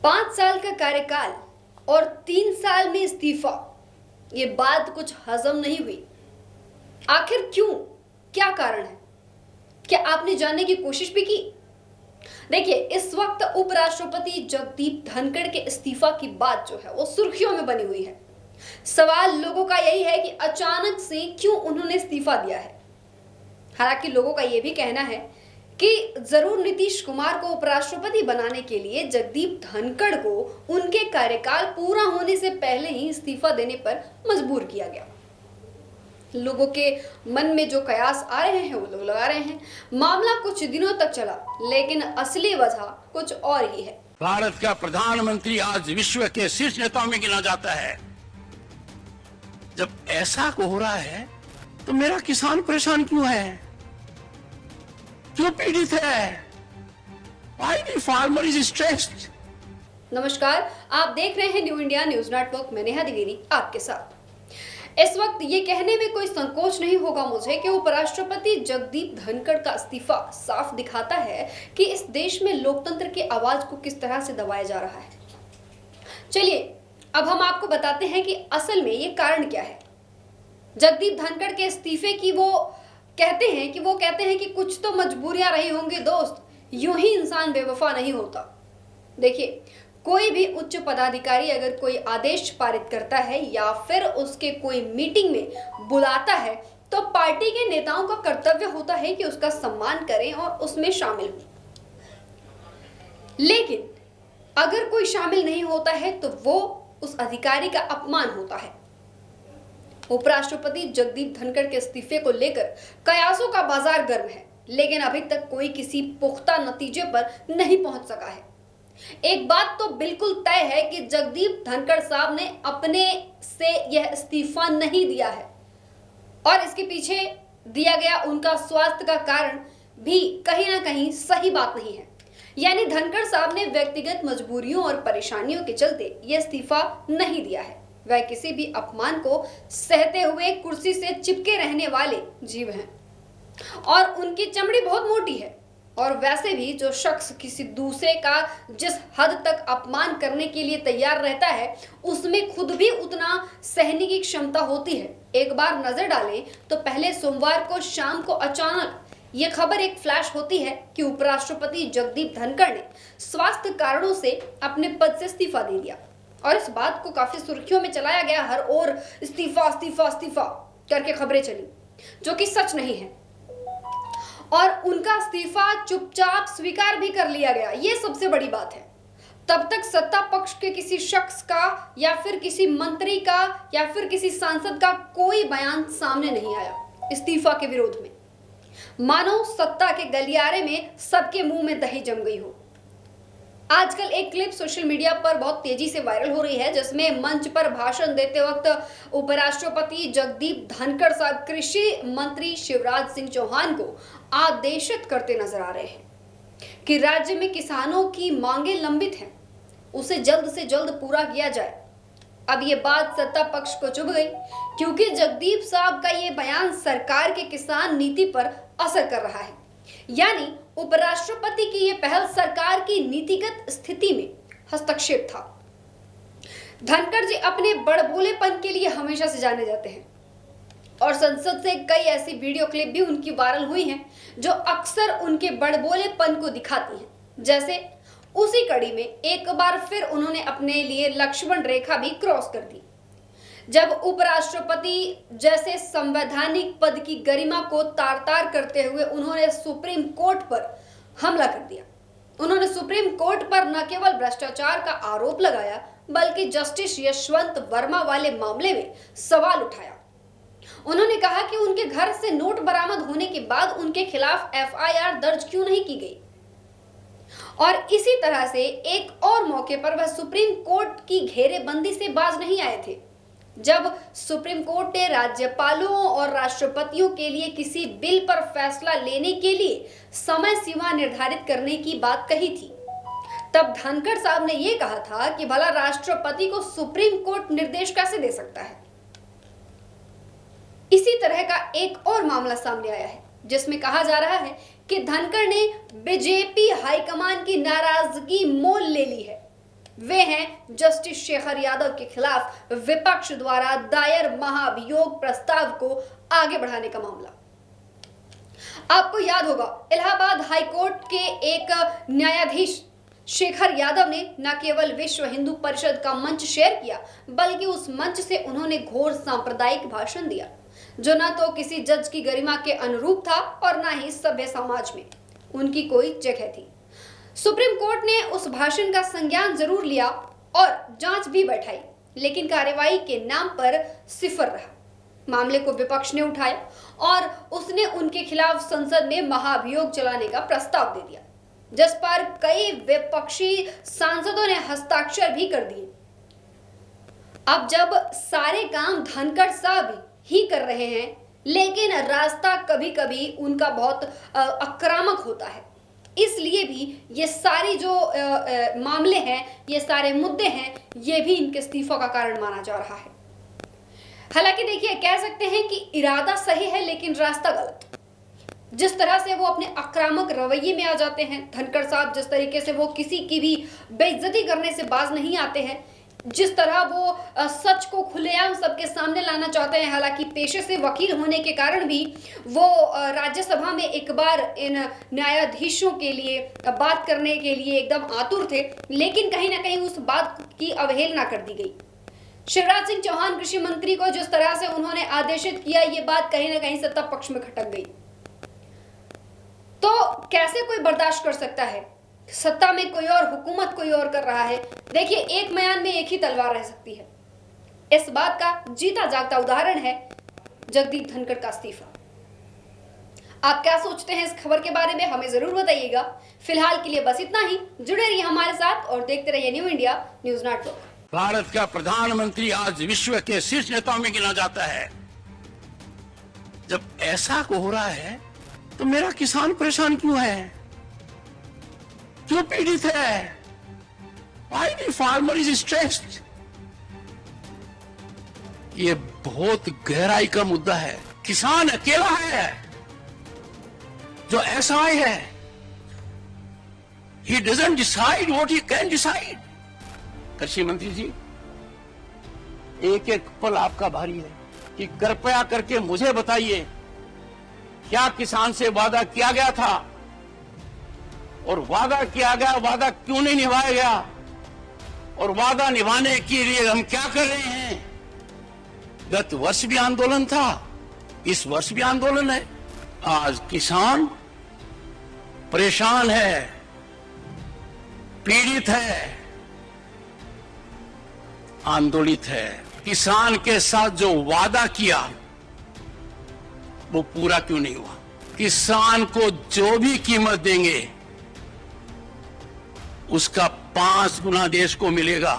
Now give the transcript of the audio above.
5 साल का कार्यकाल और 3 साल में इस्तीफा, ये बात कुछ हजम नहीं हुई। आखिर क्यों? क्या कारण है? क्या आपने जानने की कोशिश भी की? देखिए, इस वक्त उपराष्ट्रपति जगदीप धनखड़ के इस्तीफा की बात जो है वो सुर्खियों में बनी हुई है। सवाल लोगों का यही है कि अचानक से क्यों उन्होंने इस्तीफा दिया है। हालांकि लोगों का यह भी कहना है कि जरूर नीतीश कुमार को उपराष्ट्रपति बनाने के लिए जगदीप धनखड़ को उनके कार्यकाल पूरा होने से पहले ही इस्तीफा देने पर मजबूर किया गया। लोगों के मन में जो कयास आ रहे हैं वो लोग लगा रहे हैं। मामला कुछ दिनों तक चला, लेकिन असली वजह कुछ और ही है। भारत का प्रधानमंत्री आज विश्व के शीर्ष नेताओं में गिना जाता है। जब ऐसा हो रहा है तो मेरा किसान परेशान क्यों है, क्यों पीड़ित है? Why the farmer is stressed? नमस्कार, आप देख रहे हैं न्यू इंडिया न्यूज नेटवर्क में नेहा द्विवेदी आपके साथ। इस वक्त ये कहने में कोई संकोच नहीं होगा मुझे कि उपराष्ट्रपति जगदीप धनखड़ का इस्तीफा साफ दिखाता है कि इस देश में लोकतंत्र की आवाज को किस तरह से दबाया जा रहा है। चलिए अब हम आपको बताते हैं कि असल में ये कारण क्या है। जगदीप धनखड़ के इस्तीफे की वो कहते हैं कि कुछ तो मजबूरियां रही होंगी दोस्त, यूं ही इंसान बेवफा नहीं होता। देखिए, कोई भी उच्च पदाधिकारी अगर कोई आदेश पारित करता है या फिर उसके कोई मीटिंग में बुलाता है तो पार्टी के नेताओं का कर्तव्य होता है कि उसका सम्मान करें और उसमें शामिल हों। लेकिन अगर कोई शामिल नहीं होता है तो वो उस अधिकारी का अपमान होता है। उपराष्ट्रपति जगदीप धनखड़ के इस्तीफे को लेकर कयासों का बाजार गर्म है, लेकिन अभी तक कोई किसी पुख्ता नतीजे पर नहीं पहुंच सका है। एक बात तो बिल्कुल तय है कि जगदीप धनखड़ साहब ने अपने से यह इस्तीफा नहीं दिया है और इसके पीछे दिया गया उनका स्वास्थ्य का कारण भी कहीं ना कहीं सही बात नहीं है। यानी धनखड़ साहब ने व्यक्तिगत मजबूरियों और परेशानियों के चलते यह इस्तीफा नहीं दिया है। वह किसी भी अपमान को सहते हुए कुर्सी से चिपके रहने वाले जीव हैं और उनकी चमड़ी बहुत मोटी है। और वैसे भी जो शख्स किसी दूसरे का जिस हद तक अपमान करने के लिए तैयार रहता है उसमें खुद भी उतना सहने की क्षमता होती है। एक बार नजर डालें तो पहले सोमवार को शाम को अचानक ये खबर एक फ्लैश होती है कि उपराष्ट्रपति जगदीप धनखड़ ने स्वास्थ्य कारणों से अपने पद से इस्तीफा दे दिया और इस बात को काफी सुर्खियों में चलाया गया। हर ओर इस्तीफा इस्तीफा इस्तीफा करके खबरें चली, जो कि सच नहीं है। और उनका इस्तीफा चुपचाप स्वीकार भी कर लिया गया, ये सबसे बड़ी बात है। तब तक सत्ता पक्ष के किसी शख्स का या फिर किसी मंत्री का या फिर किसी सांसद का कोई बयान सामने नहीं आया इस्तीफा के विरोध में। मानो सत्ता के गलियारे में सबके मुंह में दही जम गई हो। आजकल एक क्लिप सोशल मीडिया पर बहुत तेजी से वायरल हो रही है, जिसमें मंच पर भाषण देते वक्त उपराष्ट्रपति जगदीप धनखड़ साहब कृषि मंत्री शिवराज सिंह चौहान को आदेशित करते नजर आ रहे हैं कि राज्य में किसानों की मांगे लंबित हैं, उसे जल्द से जल्द पूरा किया जाए। अब ये बात सत्ता पक्ष को चुभ गई, क्योंकि जगदीप साहब का ये बयान सरकार के किसान नीति पर असर कर रहा है। यानी उपराष्ट्रपति की यह पहल सरकार की नीतिगत स्थिति में हस्तक्षेप था। धनखड़ जी अपने बड़बोलेपन के लिए हमेशा से जाने जाते हैं और संसद से कई ऐसी वीडियो क्लिप भी उनकी वायरल हुई हैं जो अक्सर उनके बड़बोलेपन को दिखाती हैं। जैसे उसी कड़ी में एक बार फिर उन्होंने अपने लिए लक्ष्मण रेखा भी क्रॉस कर दी, जब उपराष्ट्रपति जैसे संवैधानिक पद की गरिमा को तार-तार करते हुए उन्होंने सुप्रीम कोर्ट पर हमला कर दिया। उन्होंने सुप्रीम कोर्ट पर न केवल भ्रष्टाचार का आरोप लगाया, बल्कि जस्टिस यशवंत वर्मा वाले मामले में सवाल उठाया। उन्होंने कहा कि उनके घर से नोट बरामद होने के बाद उनके खिलाफ एफआईआर दर्ज क्यों नहीं की गई। और इसी तरह से एक और मौके पर वह सुप्रीम कोर्ट की घेरेबंदी से बाज नहीं आए थे, जब सुप्रीम कोर्ट ने राज्यपालों और राष्ट्रपतियों के लिए किसी बिल पर फैसला लेने के लिए समय सीमा निर्धारित करने की बात कही थी। तब धनखड़ साहब ने यह कहा था कि भला राष्ट्रपति को सुप्रीम कोर्ट निर्देश कैसे दे सकता है। इसी तरह का एक और मामला सामने आया है, जिसमें कहा जा रहा है कि धनखड़ ने बीजेपी हाईकमान की नाराजगी मोल ले ली है। वे हैं जस्टिस शेखर यादव के खिलाफ विपक्ष द्वारा दायर महाभियोग प्रस्ताव को आगे बढ़ाने का मामला। आपको याद होगा, इलाहाबाद हाईकोर्ट के एक न्यायाधीश शेखर यादव ने न केवल विश्व हिंदू परिषद का मंच शेयर किया, बल्कि उस मंच से उन्होंने घोर सांप्रदायिक भाषण दिया, जो न तो किसी जज की गरिमा के अनुरूप था और न ही सभ्य समाज में उनकी कोई जगह थी। सुप्रीम कोर्ट ने उस भाषण का संज्ञान जरूर लिया और जांच भी बैठाई, लेकिन कार्यवाही के नाम पर सिफर रहा। मामले को विपक्ष ने उठाया और उसने उनके खिलाफ संसद में महाभियोग चलाने का प्रस्ताव दे दिया, जिस पर कई विपक्षी सांसदों ने हस्ताक्षर भी कर दिए। अब जब सारे काम धनखड़ साहब ही कर रहे हैं, लेकिन रास्ता कभी कभी उनका बहुत आक्रामक होता है, इसलिए भी ये सारी जो मामले हैं, ये सारे मुद्दे हैं, ये भी इनके इस्तीफा का कारण माना जा रहा है। हालांकि देखिए, कह सकते हैं कि इरादा सही है लेकिन रास्ता गलत। जिस तरह से वो अपने आक्रामक रवैये में आ जाते हैं धनखड़ साहब, जिस तरीके से वो किसी की भी बेइज्जती करने से बाज नहीं आते हैं, जिस तरह वो सच को खुलेआम सबके सामने लाना चाहते हैं, हालांकि पेशे से वकील होने के कारण भी वो राज्यसभा में एक बार इन न्यायाधीशों के लिए बात करने के लिए एकदम आतुर थे, लेकिन कहीं ना कहीं उस बात की अवहेलना कर दी गई। शिवराज सिंह चौहान कृषि मंत्री को जिस तरह से उन्होंने आदेशित किया, ये बात कहीं ना कहीं सत्ता पक्ष में खटक गई। तो कैसे कोई बर्दाश्त कर सकता है? सत्ता में कोई और, हुकूमत कोई और कर रहा है। देखिए, एक म्यान में एक ही तलवार रह सकती है। इस बात का जीता जागता उदाहरण है जगदीप धनखड़ का इस्तीफा। आप क्या सोचते हैं इस खबर के बारे में, हमें जरूर बताइएगा। फिलहाल के लिए बस इतना ही। जुड़े रहिए हमारे साथ और देखते रहिए new India news network. Bharat का प्रधानमंत्री आज विश्व के शीर्ष नेताओं में गिना जाता है। जब ऐसा हो रहा है तो मेरा किसान परेशान क्यों है, क्यों पीड़ित है? Why the farmer is stressed? ये बहुत गहराई का मुद्दा है। किसान अकेला है जो असहाय है। He doesn't decide what he can decide. कृषि मंत्री जी, एक एक पल आपका भारी है कि कृपया करके मुझे बताइए, क्या किसान से वादा किया गया था? और वादा किया गया, वादा क्यों नहीं निभाया गया? और वादा निभाने के लिए हम क्या कर रहे हैं? गत वर्ष भी आंदोलन था, इस वर्ष भी आंदोलन है। आज किसान परेशान है, पीड़ित है, आंदोलित है। किसान के साथ जो वादा किया वो पूरा क्यों नहीं हुआ? किसान को जो भी कीमत देंगे उसका 5 गुना देश को मिलेगा।